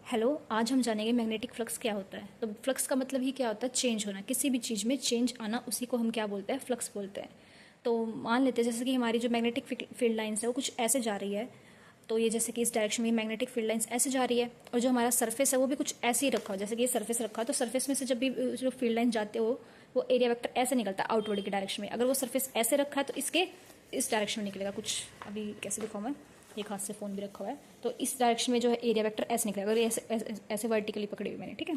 Hello, आज हम जानेंगे मैग्नेटिक फ्लक्स क्या होता है। तो फ्लक्स का मतलब ही क्या होता है? चेंज होना, किसी भी चीज़ में चेंज आना, उसी को हम क्या बोलते हैं? फ्लक्स बोलते हैं। तो मान लेते हैं जैसे कि हमारी जो मैग्नेटिक फील्ड लाइन्स है वो कुछ ऐसे जा रही है। तो ये जैसे कि इस डायरेक्शन में मैग्नेटिक फील्ड लाइन्स ऐसे जा रही है, और जो हमारा सरफेस है वो भी कुछ ऐसे ही रखा हो। जैसे कि ये सरफेस रखा है, तो सरफेस में से जब भी जो फील्ड लाइन जाते हो वो एरिया वेक्टर ऐसे निकलता है आउटवर्ड की डायरेक्शन में। अगर वो सरफेस ऐसे रखा है तो इसके इस डायरेक्शन में निकलेगा कुछ। अभी कैसे दिखाऊँ मैं? एक हाथ से फ़ोन भी रखा हुआ है, तो इस डायरेक्शन में जो है एरिया वेक्टर ऐसे निकलेगा। अगर ये ऐसे वर्टिकली पकड़ी हुई मैंने, ठीक है।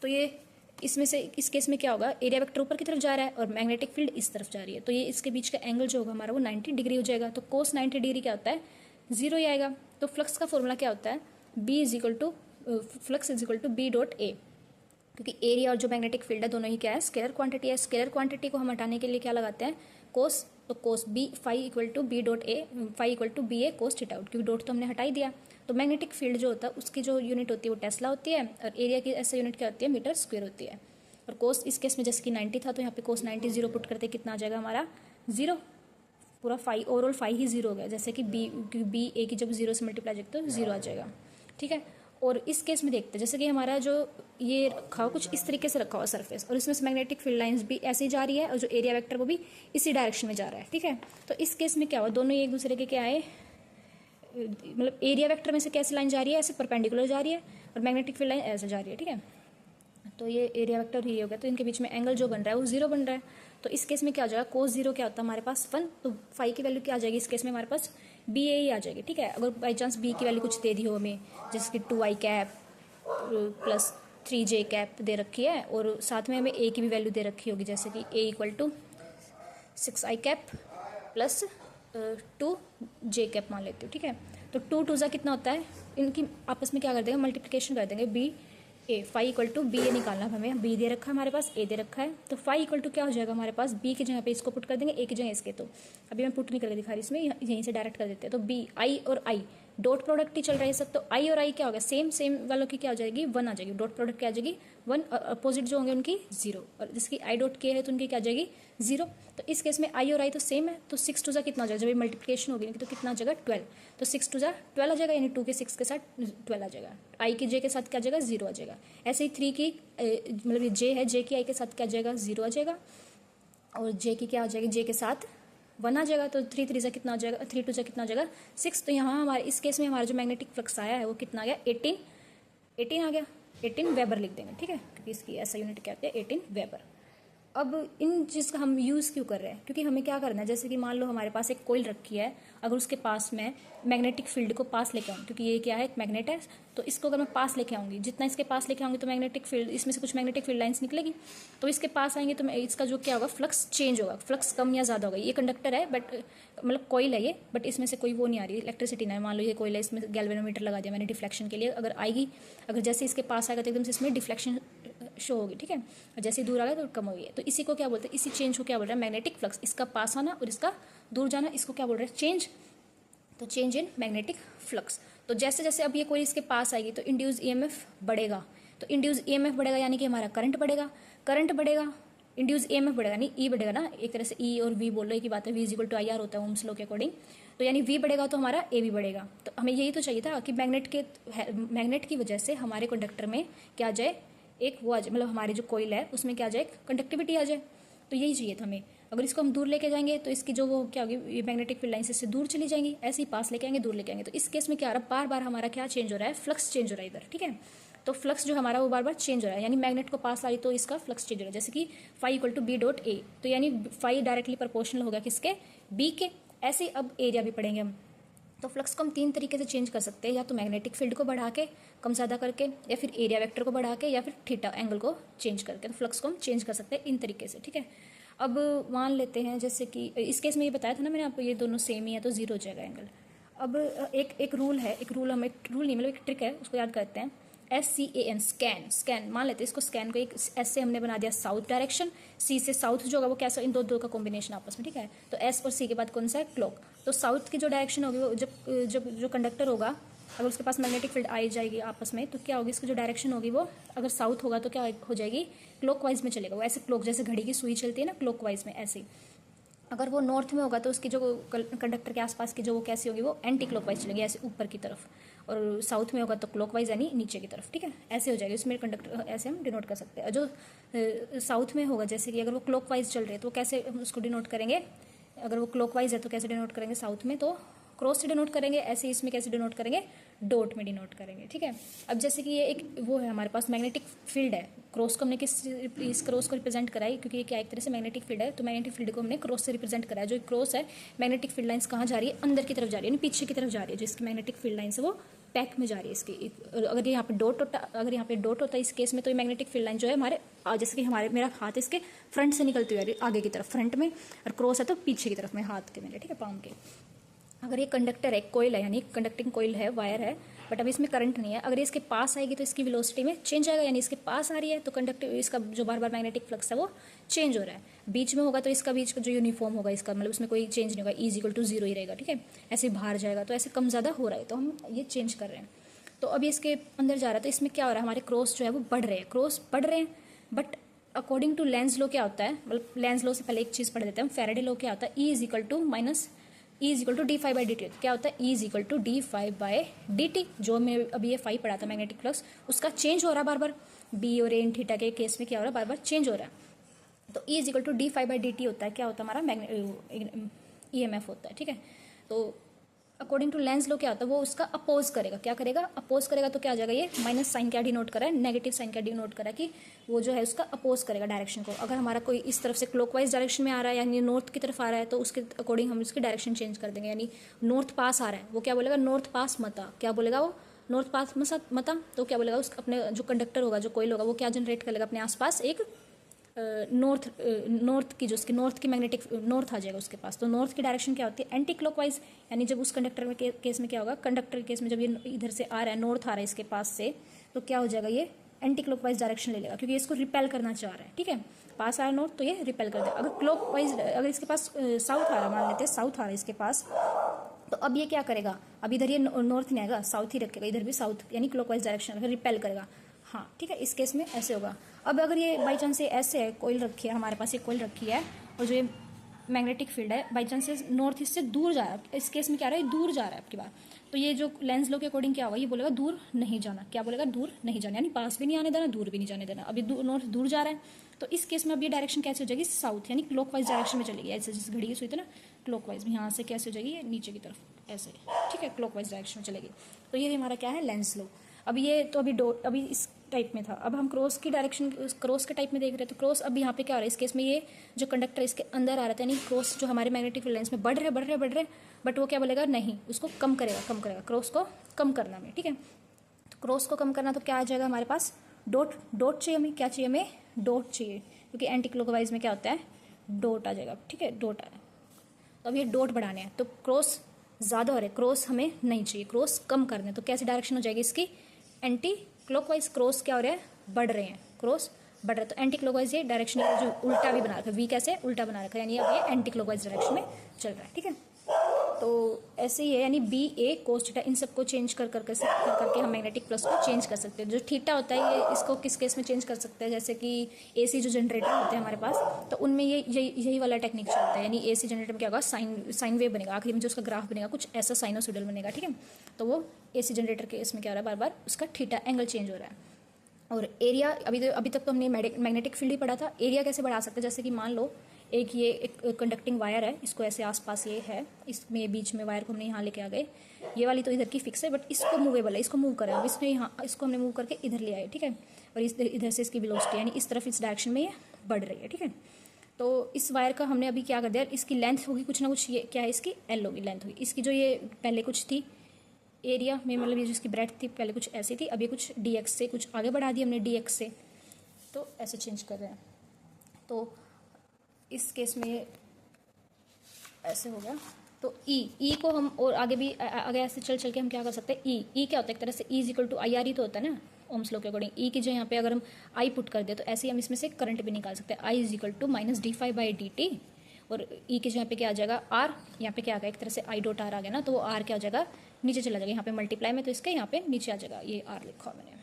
तो ये इसमें से इस केस में क्या होगा? एरिया वेक्टर ऊपर की तरफ जा रहा है और मैग्नेटिक फील्ड इस तरफ जा रही है, तो ये इसके बीच का एंगल जो होगा हमारा वो 90 डिग्री हो जाएगा। तो कोस 90 डिग्री क्या होता है? जीरो ही आएगा। तो फ्लक्स का फॉर्मूला क्या होता है? B is equal to flux is equal to B dot A, क्योंकि एरिया और जो मैग्नेटिक फील्ड है दोनों ही क्या है? स्केलर क्वांटिटी है। स्केलर क्वांटिटी को हम हटाने के लिए क्या लगाते हैं? कोस। तो cos B phi equal to B dot A, phi equal to B A cos theta out, क्योंकि डॉट तो हमने हटा ही दिया। तो मैग्नेटिक फील्ड जो होता है उसकी जो यूनिट होती है वो टेस्ला होती है, और एरिया की ऐसा यूनिट क्या होती है? मीटर स्क्वायर होती है। और कोस इस केस में जैसे कि 90 था, तो यहाँ पे कोस 90 जीरो पुट करते कितना आ जाएगा हमारा? जीरो। पूरा फाई, ओवरऑल फाई ही जीरो हो गया। जैसे कि बी ए की जब जीरो से मल्टीप्लाई जाएगी तो जीरो आ जाएगा, ठीक है। और इस केस में देखते हैं जैसे कि हमारा जो ये रखा हुआ कुछ इस तरीके से रखा हुआ सरफेस, और इसमें से मैग्नेटिक फील्ड लाइंस भी ऐसे ही जा रही है, और जो एरिया वेक्टर वो भी इसी डायरेक्शन में जा रहा है, ठीक है। तो इस केस में क्या हुआ? दोनों एक दूसरे के क्या है, मतलब एरिया वेक्टर में से कैसी लाइन जा रही है? ऐसे परपेंडिकुलर जा रही है, और मैग्नेटिक फील्ड लाइन ऐसे जा रही है, ठीक है। तो ये एरिया वेक्टर ही हो गया, तो इनके बीच में एंगल जो बन रहा है वो जीरो बन रहा है। तो इस केस में क्या हो जाएगा? कोस जीरो क्या होता है हमारे पास? 1। तो फाई की वैल्यू क्या आ जाएगी इस केस में? हमारे पास बी ए ही आ जाएगी, ठीक है। अगर बाई चांस बी की वैल्यू कुछ दे दी हो हमें, जैसे कि 2i cap plus 3j cap दे रखी है, और साथ में हमें ए की भी वैल्यू दे रखी होगी, जैसे कि A equal to 6i cap plus 2j cap मान लेती हूँ, ठीक है। तो 2 2 कितना होता है? इनकी आपस में क्या कर देंगे? मल्टीप्लिकेशन कर देंगे। B A phi equal to B A निकालना है हमें। बी दे रखा है हमारे पास, ए दे रखा है, तो फाई इक्वल टू क्या हो जाएगा हमारे पास? बी की जगह पे इसको पुट कर देंगे, ए की जगह इसके। तो अभी मैं पुट नहीं करके दिखा रही इसमें, यहीं से डायरेक्ट कर देते हैं। तो बी आई और आई डॉट प्रोडक्ट ही चल रहा है सब, तो आई और आई क्या होगा? सेम सेम वालों की क्या हो जाएगी? 1 आ जाएगी। डॉट प्रोडक्ट क्या आ जाएगी? 1, और अपोजिट जो होंगे उनकी 0। और जिसकी आई डॉट के है तो उनकी क्या आ जाएगी? 0। तो इस केस में आई और आई तो सेम है, तो 6 2 कितना हो जाएगा? जब मल्टीप्लिकेशन होगी तो कितना आ जाएगा? 12। तो 6 2 12 आ जाएगा, यानी 2 के 6 के साथ 12 आ जाएगा। आई की जे के साथ क्या आ जाएगा? 0 आ जाएगा। ऐसे ही 3 की मतलब जे है, जे की आई के साथ क्या आ जाएगा? 0 आ जाएगा। और जे की क्या आ जाएगी? जे के साथ 1 आ जाएगा। तो 3 3 कितना हो जाएगा? 3 2 कितना हो जाएगा? 6। तो यहाँ हमारे इस केस में हमारा जो मैग्नेटिक फ्लक्स आया है वो कितना आ गया? 18 आ गया। 18 वेबर लिख देंगे, ठीक है, क्योंकि इसकी ऐसा यूनिट क्या होती है? 18 वेबर। अब इन चीज़ का हम यूज़ क्यों कर रहे हैं? क्योंकि हमें क्या करना है, जैसे कि मान लो हमारे पास एक कोयल रखी है, अगर उसके पास में मैग्नेटिक फील्ड को पास लेके आऊँ, क्योंकि ये क्या है? एक मैग्नेट है, तो इसको अगर मैं पास लेके आऊँगी, जितना इसके पास लेके आऊँगी तो मैग्नेटिक फील्ड इसमें से कुछ मैग्नेटिक फील्ड लाइन्स निकलेगी, तो इसके पास आएंगे तो इसका जो क्या होगा? फ्लक्स चेंज होगा। फ्लक्स कम या ज़्यादा होगा। ये कंडक्टर है, बट मतलब कोयल है ये, बट इसमें से कोई वो नहीं आ रही इलेक्ट्रिसिटी ना है। मान लो ये कोयल है, इसमें गैल्वेनोमीटर लगा दिया मैंने डिफ्लेक्शन के लिए, अगर आएगी, अगर जैसे इसके पास आएगा तो एकदम से इसमें डिफ्लेक्शन शो होगी, ठीक है, और जैसे दूर आ गया तो कम होगी। तो इसी को क्या बोलते हैं? इसी चेंज को क्या बोल रहा है? Magnetic flux. इसका पास आना और इसका दूर जाना, इसको क्या बोल रहे हैं? चेंज। तो चेंज इन मैग्नेटिक फ्लक्स। तो जैसे जैसे अब ये कोई इसके पास आएगी तो इंड्यूस ईएमएफ बढ़ेगा। तो इंड्यूस ईएमएफ बढ़ेगा यानी कि हमारा करंट बढ़ेगा। करंट बढ़ेगा, इंड्यूस ईएमएफ बढ़ेगा, नहीं ई बढ़ेगा ना, एक तरह से ई और वी बोल रहे की बात है। V equal to I R होता है ओम्स लॉ के अकॉर्डिंग। तो यानी वी बढ़ेगा तो हमारा ए भी बढ़ेगा। तो हमें यही तो चाहिए था कि मैग्नेट की वजह से हमारे कंडक्टर में क्या आ जाए? एक वो आ जाए, मतलब हमारी जो कोयल है उसमें क्या आ जाए? कंडक्टिविटी आ जाए। तो यही चाहिए था हमें। अगर इसको हम दूर लेके जाएंगे तो इसकी जो वो क्या होगी? ये मैग्नेटिक फील्ड लाइन से दूर चली जाएंगी, ऐसे ही पास लेके आएंगे, दूर लेके आएंगे। तो इस केस में क्या आ रहा है? बार बार हमारा क्या चेंज हो रहा है? फ्लक्स चेंज हो रहा है इधर, ठीक है। तो फ्लक्स जो हमारा वो बार बार चेंज हो रहा है, यानी मैग्नेट को पास आ रही तो इसका फ्लक्स चेंज हो रहा है। जैसे कि phi equal to B dot A, तो यानी फाई डायरेक्टली प्रोपोर्शनल होगा किसके? बी के। ऐसे अब एरिया भी पढ़ेंगे हम। तो फ्लक्स को हम 3 तरीके से चेंज कर सकते हैं, या तो मैग्नेटिक फील्ड को बढ़ा के, कम ज़्यादा करके, या फिर एरिया वेक्टर को बढ़ा के, या फिर थीटा एंगल को चेंज करके। तो फ्लक्स को हम चेंज कर सकते हैं इन तरीके से, ठीक है। अब मान लेते हैं जैसे कि इस केस में ये बताया था ना मैंने आपको, ये दोनों सेम ही है तो 0 हो जाएगा एंगल। अब एक रूल है, एक रूल हम, एक रूल नहीं मतलब एक ट्रिक है, उसको याद करते हैं। SCAN, scan. स्कैन मान लेते हैं इसको। स्कैन को एक एस से हमने बना दिया साउथ डायरेक्शन, सी से साउथ जो होगा वो कैसा? इन दो का कॉम्बिनेशन आपस में, ठीक है। तो एस और सी के बाद कौन सा है? क्लॉक। तो साउथ की जो डायरेक्शन होगी वो जब जब जो कंडक्टर होगा, अगर उसके पास मैग्नेटिक फील्ड आई जाएगी आपस में, तो क्या होगी? इसकी जो डायरेक्शन होगी वो अगर साउथ होगा तो क्या हो जाएगी? क्लॉकवाइज में चलेगा वो। ऐसे क्लॉक जैसे घड़ी की सुई चलती है ना, क्लॉकवाइज में, ऐसे। अगर वो नॉर्थ में होगा तो उसकी जो कंडक्टर के आसपास की जो वो कैसी होगी? वो एंटी क्लॉकवाइज चलेगी, ऐसे ऊपर की तरफ। और साउथ में होगा तो क्लॉकवाइज यानी नीचे की तरफ, ठीक है, ऐसे हो जाएगा। इसमें कंडक्टर ऐसे हम डिनोट कर सकते हैं। जो साउथ में होगा, जैसे कि अगर वो क्लॉकवाइज चल रहे हैं तो कैसे हम उसको डिनोट करेंगे, अगर वो क्लॉकवाइज है तो कैसे डिनोट करेंगे, साउथ में तो क्रॉस से डिनोट करेंगे, ऐसे इसमें कैसे डिनोट करेंगे, डॉट में डिनोट करेंगे, ठीक है। अब जैसे कि ये एक वो है हमारे पास मैग्नेटिक फील्ड है, क्रॉस को हमने इस क्रॉस को रिप्रेजेंट कराई, क्योंकि ये क्या एक तरह से मैग्नेटिक फील्ड है, तो मैग्नेटिक फील्ड को हमने क्रॉस से रिप्रेजेंट कराया। जो क्रॉस है, मैग्नेटिक फील्ड लाइन्स कहाँ जा रही है, अंदर की तरफ जा रही है, यानी पीछे की तरफ जा रही है। जिसकी मैग्नेटिक फील्ड लाइन्स है वो पैक में जा रही है इसकी। अगर यहाँ पे डॉट होता, अगर यहाँ पे डॉट होता है इस केस में, तो ये मैग्नेटिक फील्ड लाइन जो है हमारे जैसे कि हमारे मेरा हाथ इसके फ्रंट से निकलती हुई आगे की तरफ फ्रंट में, और क्रॉस है तो पीछे की तरफ में हाथ के मेरे, ठीक है, पाम के। अगर ये कंडक्टर है, कोयल है, यानी कंडक्टिंग कोयल है, वायर है, बट अभी इसमें करंट नहीं है। अगर ये इसके पास आएगी तो इसकी वेलोसिटी में चेंज आएगा, यानी इसके पास आ रही है तो कंडक्टिव इसका जो बार बार मैग्नेटिक फ्लक्स है वो चेंज हो रहा है। बीच में होगा तो इसका बीच का जो यूनिफॉर्म होगा इसका, मतलब उसमें कोई चेंज नहीं होगा, E=0 ही रहेगा, ठीक है। ऐसे बाहर जाएगा तो ऐसे कम ज़्यादा हो रहा है, तो हम ये चेंज कर रहे हैं। तो अभी इसके अंदर जा रहा है तो इसमें क्या हो रहा है, हमारे क्रॉस जो है वो बढ़ रहे हैं, क्रॉस बढ़ रहे हैं, but according to Lenz law क्या होता है, मतलब लेंज लॉ से पहले एक चीज़ पढ़ लेते हैं हम, फैराडे लॉ क्या होता है, E=d∅/dt क्या होता है, E=d∅/dt। जो मैं अभी ये फाई पढ़ा था मैग्नेटिक फ्लक्स, उसका चेंज हो रहा है बार बार, बी और एन थीटा के केस में क्या हो रहा है, बार बार चेंज हो रहा है। तो E=d∅/dt होता है, क्या होता है हमारा EMF होता है, ठीक है। तो अकॉर्डिंग टू लेंस लो क्या होता है, वो उसका अपोज करेगा, क्या करेगा, अपोज करेगा, तो क्या आ जाएगा, ये माइनस साइन क्या डिनोट करा है, नेगेटिव साइन क्या डिनोट करा है, कि वो जो है उसका अपोज करेगा डायरेक्शन को। अगर हमारा कोई इस तरफ से क्लॉकवाइज डायरेक्शन में आ रहा है, यानी नॉर्थ की तरफ आ रहा है, तो उसके अकॉर्डिंग हम उसकी डायरेक्शन चेंज कर देंगे। यानी नॉर्थ पास आ रहा है, वो क्या बोलेगा, नॉर्थ पास मता, क्या बोलेगा वो, नॉर्थ पास मता, तो क्या बोलेगा, उसका अपने जो कंडक्टर होगा, जो कोयल होगा, वो क्या जनरेट कर लेगा अपने आसपास, एक नॉर्थ की जो उसकी नॉर्थ की मैग्नेटिक नॉर्थ आ जाएगा उसके पास। तो नॉर्थ की डायरेक्शन क्या होती है, एंटी क्लॉकवाइज, यानी जब उस कंडक्टर में केस में क्या होगा, कंडक्टर के केस में जब ये इधर से आ रहा है, नॉर्थ आ रहा है इसके पास से, तो क्या हो जाएगा, ये एंटी क्लॉकवाइज डायरेक्शन ले लेगा, क्योंकि इसको रिपेल करना चाह रहा है, ठीक है। पास आ रहा है नॉर्थ तो ये रिपेल कर देगा। अगर क्लॉकवाइज, अगर इसके पास साउथ आ रहा है, मान लेते हैं साउथ आ रहा है इसके पास, तो अब ये क्या करेगा, अब इधर ये नॉर्थ नहीं आएगा, साउथ ही रखेगा, इधर भी साउथ यानी क्लॉकवाइज डायरेक्शन रिपेल करेगा, हाँ, ठीक है। इस केस में ऐसे होगा। अब अगर ये बाई चांस से ऐसे है, कोयल रखी है हमारे पास, ये कोयल रखी है, और जो ये मैग्नेटिक फील्ड है बाई चांस से नॉर्थ ईस्ट से दूर जा रहा है, इस केस में क्या रहा है, दूर जा रहा है आपकी बात, तो ये जो लेंस लो के अकॉर्डिंग क्या होगा, ये बोलेगा दूर नहीं जाना, क्या बोलेगा, दूर नहीं जाना, यानी पास भी नहीं आने देना, दूर भी नहीं जाने देना। अभी नॉर्थ दूर जा रहा है, तो इस केस में अब ये डायरेक्शन कैसे हो जाएगी, साउथ यानी क्लॉकवाइज डायरेक्शन में चलेगी, ऐसे जिस घड़ी सुई थी ना क्लॉकवाइज में, यहाँ से कैसे हो जाएगी, ये नीचे की तरफ ऐसे, ठीक है, क्लॉकवाइज डायरेक्शन में चलेगी। तो ये हमारा क्या है, लेंस लो। अब ये तो अभी इस टाइप में था, अब हम क्रॉस की डायरेक्शन, क्रॉस के टाइप में देख रहे हैं, तो क्रॉस अब यहाँ पे क्या हो रहा है, इस केस में ये जो कंडक्टर इसके अंदर आ रहा था, यानी क्रॉस जो हमारे मैग्नेटिक फील्ड लाइंस में बढ़ रहे, बट वो क्या बोलेगा, नहीं, उसको कम करेगा, क्रॉस को कम करना में, ठीक है। तो क्रॉस को कम करना तो क्या आ जाएगा हमारे पास, डॉट चाहिए हमें, क्या चाहिए हमें, डॉट चाहिए, क्योंकि एंटी क्लॉकवाइज में क्या होता है, डॉट आ जाएगा, ठीक है, डॉट आया। तो अब ये डॉट बढ़ाने हैं, तो क्रॉस ज़्यादा हो रहे, क्रॉस हमें नहीं चाहिए, क्रॉस कम करने, तो कैसी डायरेक्शन हो जाएगी इसकी, एंटी क्लॉकवाइज। क्रॉस क्या हो रहा है, बढ़ रहे हैं, क्रॉस बढ़ रहा है, तो एंटी क्लॉकवाइज ये डायरेक्शन जो उल्टा भी बना रखा है, वी कैसे उल्टा बना रखा है, यानी अब ये एंटी क्लॉकवाइज डायरेक्शन में चल रहा है, ठीक है। तो ऐसे ही है, यानी बी ए कोस थीटा, इन सबको चेंज करके हम मैग्नेटिक फ्लक्स को चेंज कर सकते हैं। जो थीटा होता है ये इसको किस केस में चेंज कर सकते हैं, जैसे कि एसी जो जनरेटर होते हैं हमारे पास, तो उनमें यही वाला टेक्निक चलता है। यानी एसी जनरेटर में क्या होगा, साइन वेव बनेगा, आखिरी में जो उसका ग्राफ बनेगा कुछ ऐसा साइनोसॉइडल बनेगा, ठीक है। तो वो एसी जनरेटर के इसमें क्या हो रहा है, बार बार उसका थीटा एंगल चेंज हो रहा है। और एरिया अभी तक तो हमने मैग्नेटिक फील्ड ही पढ़ा था। एरिया कैसे बढ़ा सकते हैं, जैसे कि मान लो एक कंडक्टिंग वायर है, इसको ऐसे आसपास ये है, इसमें बीच में वायर को हमने यहाँ लेके आ गए, ये वाली तो इधर की फिक्स है, बट इसको मूवेबल है, इसको मूव करें, अब इसमें यहाँ इसको हमने मूव करके इधर ले आए, ठीक है। और इधर से इसकी वेलोसिटी यानी इस तरफ इस डायरेक्शन में ये बढ़ रही है, ठीक है। तो इस वायर का हमने अभी क्या कर दिया, इसकी लेंथ होगी कुछ ना कुछ, ये क्या है, इसकी एल होगी, लेंथ होगी इसकी, जो ये पहले कुछ थी एरिया में, मतलब ये जिसकी ब्रेथ थी पहले कुछ ऐसी थी, अभी कुछ dx से कुछ आगे बढ़ा दी हमने dx से, तो ऐसे चेंज कर रहे हैं। तो इस केस में ऐसे हो गया। तो ई को हम और आगे ऐसे चल के हम क्या कर सकते हैं, ई क्या होता है, एक तरह से E=IR ही तो होता है ना ओम्स लॉ के अकॉर्डिंग। ई की जो यहाँ पे अगर हम आई पुट कर दे तो ऐसे ही हम इसमें से करंट भी निकाल सकते हैं, I=-d∅/dt। और ई के यहाँ पे क्या आ जाएगा, आर, यहाँ पे क्या आ गया, एक तरह से आई डॉट आर आ गया ना, तो वो आर क्या हो जाएगा, नीचे चला जाएगा, यहाँ पे मल्टीप्लाई में, तो इसके यहाँ पे नीचे आ जाएगा, ये आर लिखा मैंने।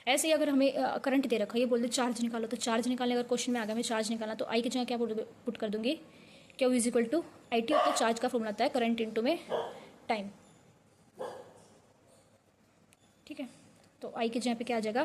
ऐसे ही अगर हमें करंट दे रखा है, ये बोल दे चार्ज निकालो, तो चार्ज निकालने अगर क्वेश्चन में आ गया मैं चार्ज निकालना, तो आई के जगह क्या पुट कर दूंगी, Q = IT होता है, चार्ज का फॉर्मूला आता है करंट इनटू में टाइम, ठीक है, तो आई की जगह पे क्या आ जाएगा,